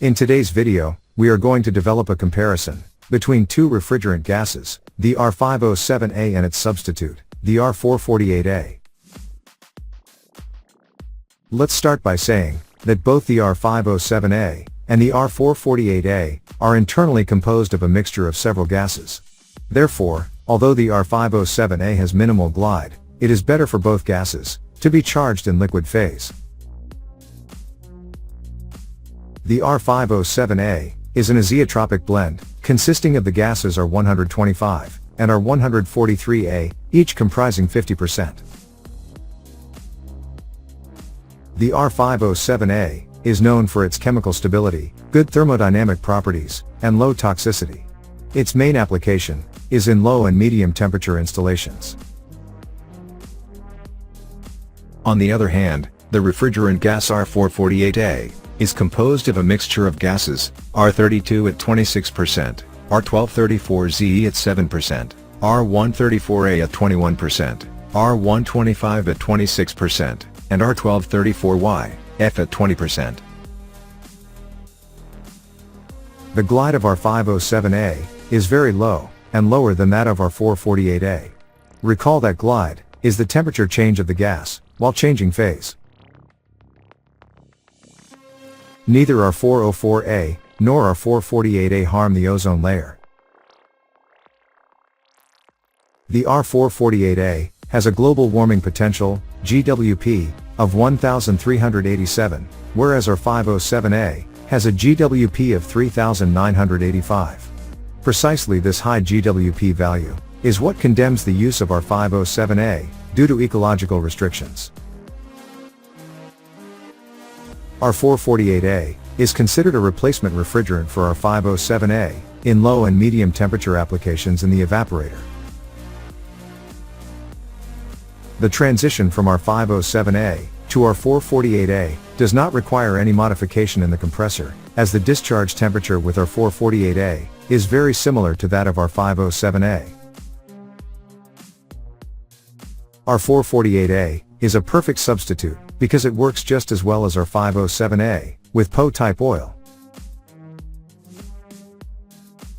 In today's video, we are going to develop a comparison between two refrigerant gases, the R507A and its substitute, the R448A. Let's start by saying that both the R507A and the R448A are internally composed of a mixture of several gases. Therefore, although the R507A has minimal glide, it is better for both gases to be charged in liquid phase. The R507A is an azeotropic blend, consisting of the gases R125 and R143A, each comprising 50%. The R507A is known for its chemical stability, good thermodynamic properties, and low toxicity. Its main application is in low and medium temperature installations. On the other hand, the refrigerant gas R448A is composed of a mixture of gases, R32 at 26%, R1234Z at 7%, R134A at 21%, R125 at 26%, and R1234Y, F at 20%. The glide of R507A is very low, and lower than that of R448A. Recall that glide is the temperature change of the gas while changing phase. Neither R404A nor R448A harm the ozone layer. The R448A has a global warming potential, GWP, of 1,387, whereas R507A has a GWP of 3,985. Precisely this high GWP value is what condemns the use of R507A due to ecological restrictions. R448A is considered a replacement refrigerant for R507A in low and medium temperature applications in the evaporator. The transition from R507A to R448A does not require any modification in the compressor, as the discharge temperature with R448A is very similar to that of R507A. R448A is a perfect substitute because it works just as well as R507A with PO-type oil.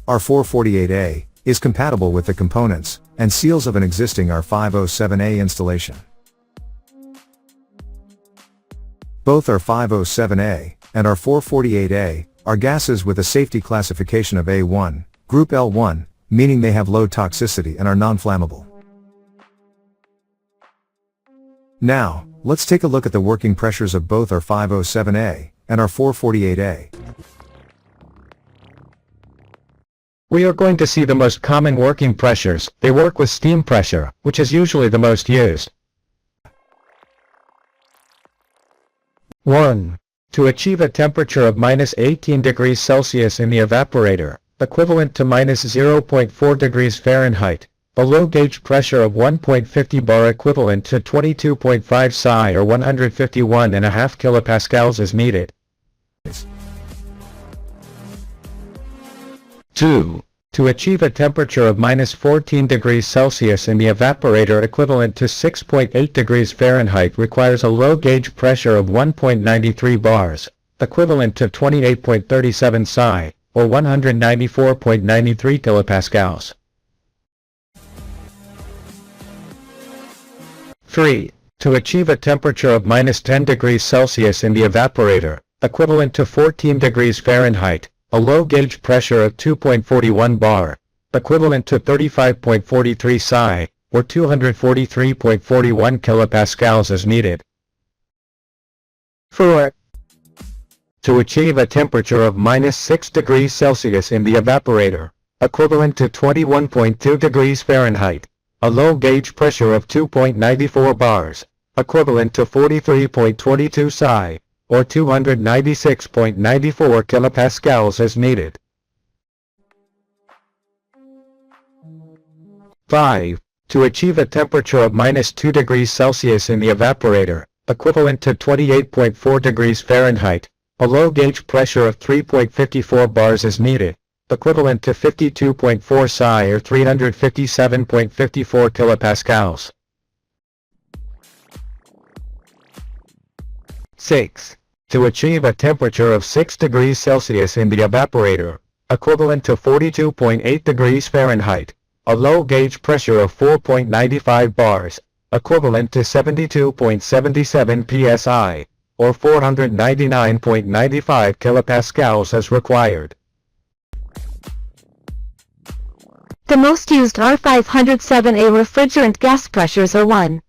R448A is compatible with the components and seals of an existing R507A installation. Both R507A and R448A are gases with a safety classification of A1, group L1, meaning they have low toxicity and are non-flammable. Now, let's take a look at the working pressures of both R507A and R448A. We are going to see the most common working pressures. They work with steam pressure, which is usually the most used. 1. To achieve a temperature of -18 degrees Celsius in the evaporator, equivalent to -0.4 degrees Fahrenheit, a low gauge pressure of 1.50 bar equivalent to 22.5 psi or 151.5 kilopascals is needed. 2. To achieve a temperature of -14 degrees Celsius in the evaporator equivalent to 6.8 degrees Fahrenheit requires a low gauge pressure of 1.93 bars, equivalent to 28.37 psi, or 194.93 kilopascals. 3. To achieve a temperature of -10 degrees Celsius in the evaporator, equivalent to 14 degrees Fahrenheit, a low gauge pressure of 2.41 bar, equivalent to 35.43 psi, or 243.41 kilopascals is needed. 4. To achieve a temperature of -6 degrees Celsius in the evaporator, equivalent to 21.2 degrees Fahrenheit, a low gauge pressure of 2.94 bars, equivalent to 43.22 psi, or 296.94 kilopascals is needed. 5. To achieve a temperature of -2 degrees Celsius in the evaporator, equivalent to 28.4 degrees Fahrenheit, a low gauge pressure of 3.54 bars is needed, equivalent to 52.4 psi or 357.54 kilopascals. 6. To achieve a temperature of 6 degrees Celsius in the evaporator, equivalent to 42.8 degrees Fahrenheit, a low gauge pressure of 4.95 bars, equivalent to 72.77 psi, or 499.95 kilopascals is required. The most used R507A refrigerant gas pressures are 1.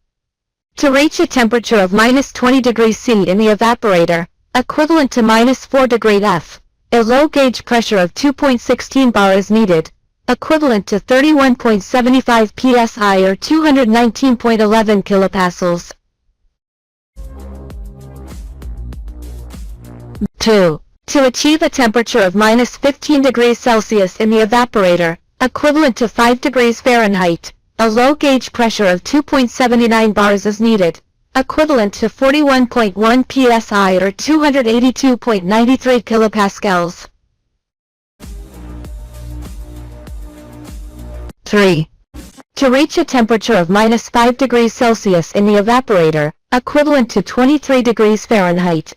To reach a temperature of -20 degrees C in the evaporator, equivalent to -4 degrees F, a low gauge pressure of 2.16 bar is needed, equivalent to 31.75 psi or 219.11 kilopascals. 2. To achieve a temperature of -15 degrees Celsius in the evaporator, equivalent to 5 degrees Fahrenheit, a low gauge pressure of 2.79 bars is needed, equivalent to 41.1 psi or 282.93 kilopascals. 3. To reach a temperature of -5 degrees Celsius in the evaporator, equivalent to 23 degrees Fahrenheit,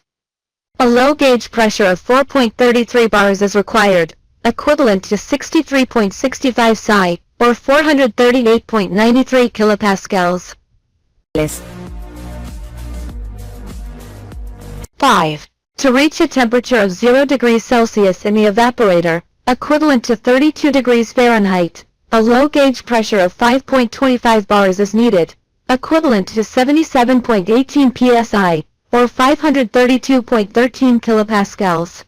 a low gauge pressure of 4.33 bars is required, equivalent to 63.65 psi, or 438.93 kilopascals. 5. To reach a temperature of 0 degrees Celsius in the evaporator, equivalent to 32 degrees Fahrenheit, a low gauge pressure of 5.25 bars is needed, equivalent to 77.18 psi, or 532.13 kilopascals.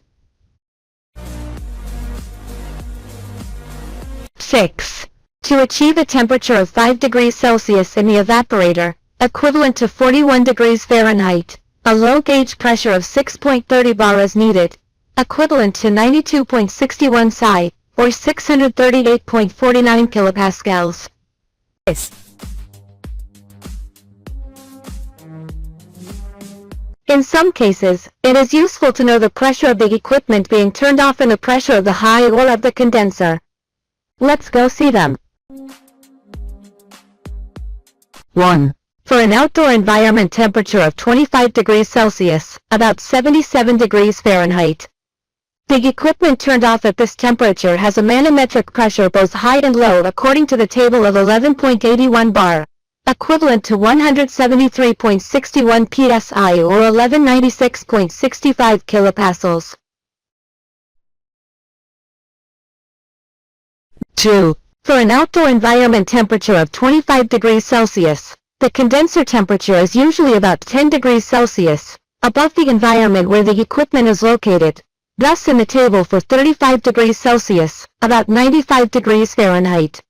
6. To achieve a temperature of 5 degrees Celsius in the evaporator, equivalent to 41 degrees Fahrenheit, a low gauge pressure of 6.30 bar is needed, equivalent to 92.61 psi, or 638.49 kilopascals. In some cases, it is useful to know the pressure of the equipment being turned off and the pressure of the high or of the condenser. Let's go see them. 1. For an outdoor environment temperature of 25 degrees Celsius, about 77 degrees Fahrenheit. The equipment turned off at this temperature has a manometric pressure both high and low according to the table of 11.81 bar, equivalent to 173.61 psi or 1196.65 kilopascals. 2. For an outdoor environment temperature of 25 degrees Celsius, the condenser temperature is usually about 10 degrees Celsius, above the environment where the equipment is located, thus in the table for 35 degrees Celsius, about 95 degrees Fahrenheit.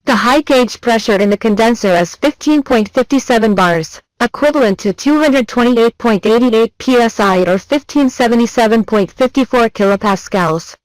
The high gauge pressure in the condenser is 15.57 bars, equivalent to 228.88 psi or 1577.54 kilopascals.